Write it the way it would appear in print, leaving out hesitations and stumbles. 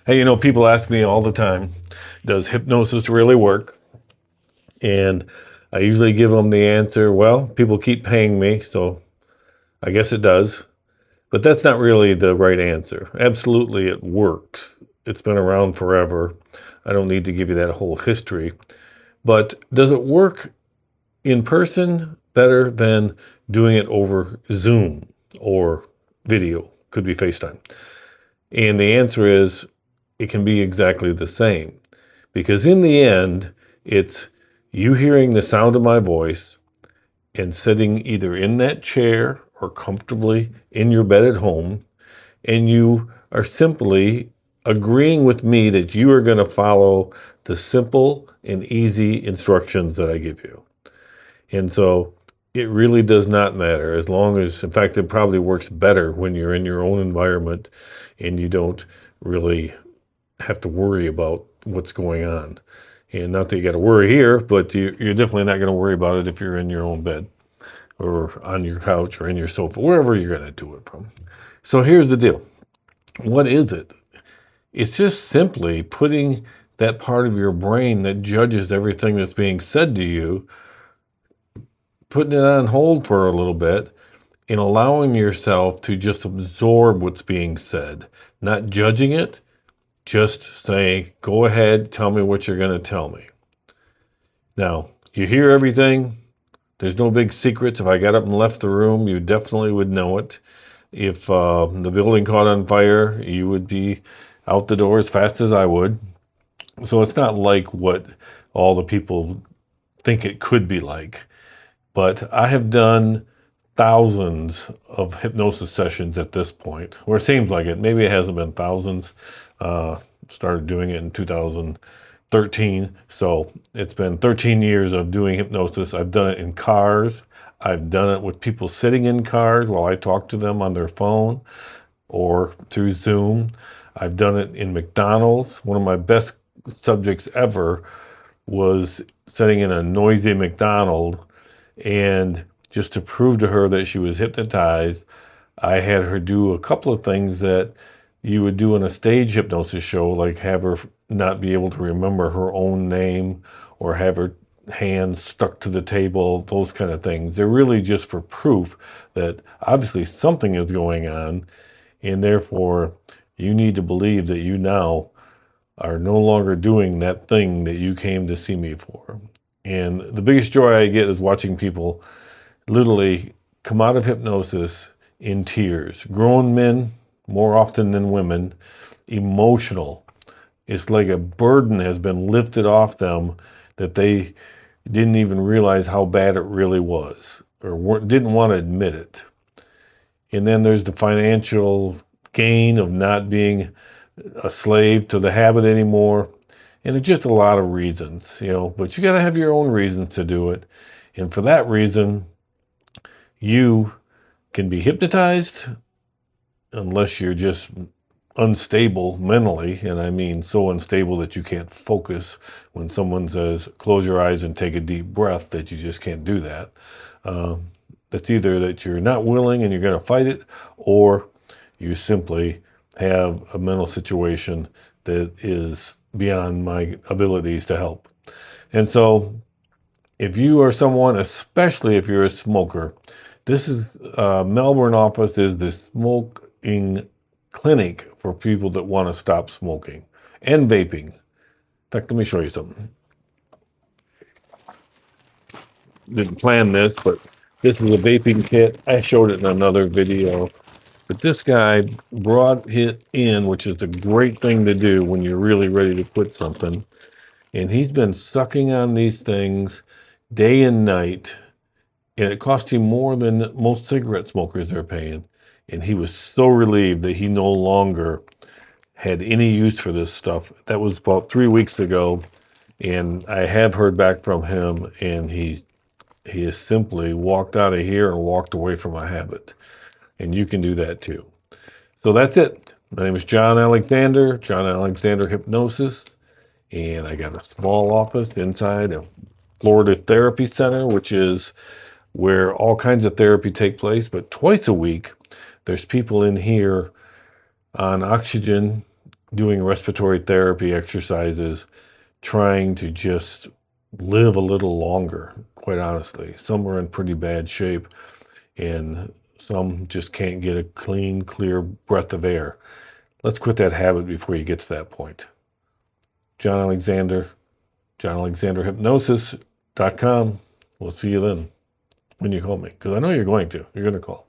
Hey, people ask me all the time, does hypnosis really work? And I usually give them the answer, well, people keep paying me, so I guess it does. But that's not really the right answer. Absolutely, it works. It's been around forever. I don't need to give you that whole history. But does it work in person better than doing it over Zoom or video? Could be FaceTime. And the answer is it can be exactly the same. Because in the end, it's you hearing the sound of my voice and sitting either in that chair or comfortably in your bed at home, and you are simply agreeing with me that you are going to follow the simple and easy instructions that I give you. And so it really does not matter as long as, in fact, it probably works better when you're in your own environment and you don't really have to worry about what's going on. And not that you got to worry here, but you're definitely not going to worry about it if you're in your own bed or on your couch or in your sofa, wherever you're going to do it from. So here's the deal. What is it? It's just simply putting that part of your brain that judges everything that's being said to you, putting it on hold for a little bit and allowing yourself to just absorb what's being said, not judging it, just say, go ahead, tell me what you're going to tell me. Now, you hear everything. There's no big secrets. If I got up and left the room, you definitely would know it. If the building caught on fire, you would be out the door as fast as I would. So it's not like what all the people think it could be like. But I have done thousands of hypnosis sessions at this point, or it seems like it. Maybe it hasn't been thousands. Started doing it in 2013. So it's been 13 years of doing hypnosis. I've done it in cars. I've done it with people sitting in cars while I talk to them on their phone or through Zoom. I've done it in McDonald's. One of my best subjects ever was sitting in a noisy McDonald's, and just to prove to her that she was hypnotized, I had her do a couple of things that you would do in a stage hypnosis show, like have her not be able to remember her own name or have her hands stuck to the table, those kind of things. They're really just for proof that obviously something is going on, and therefore you need to believe that you now are no longer doing that thing that you came to see me for. And the biggest joy I get is watching people literally come out of hypnosis in tears. Grown men, more often than women, emotional. It's like a burden has been lifted off them that they didn't even realize how bad it really was or didn't want to admit it. And then there's the financial gain of not being a slave to the habit anymore. And it's just a lot of reasons, but you got to have your own reasons to do it. And for that reason, you can be hypnotized unless you're just unstable mentally. And I mean so unstable that you can't focus when someone says, close your eyes and take a deep breath, that you just can't do that. That's either that you're not willing and you're going to fight it, or you simply have a mental situation that is beyond my abilities to help. And so if you are someone, especially if you're a smoker, this is Melbourne office is the smoking clinic for people that want to stop smoking and vaping. In fact, let me show you something. Didn't plan this, but this is a vaping kit. I showed it in another video. But this guy brought it in, which is a great thing to do when you're really ready to quit something. And he's been sucking on these things day and night. And it cost him more than most cigarette smokers are paying. And he was so relieved that he no longer had any use for this stuff. That was about 3 weeks ago. And I have heard back from him, and he has simply walked out of here and walked away from a habit. And you can do that too. So that's it. My name is John Alexander, John Alexander Hypnosis, and I got a small office inside a Florida Therapy Center, which is where all kinds of therapy take place. But twice a week, there's people in here on oxygen doing respiratory therapy exercises, trying to just live a little longer, quite honestly. Some are in pretty bad shape, and some just can't get a clean, clear breath of air. Let's quit that habit before you get to that point. John Alexander, JohnAlexanderHypnosis.com. We'll see you then when you call me, because I know you're going to. You're going to call.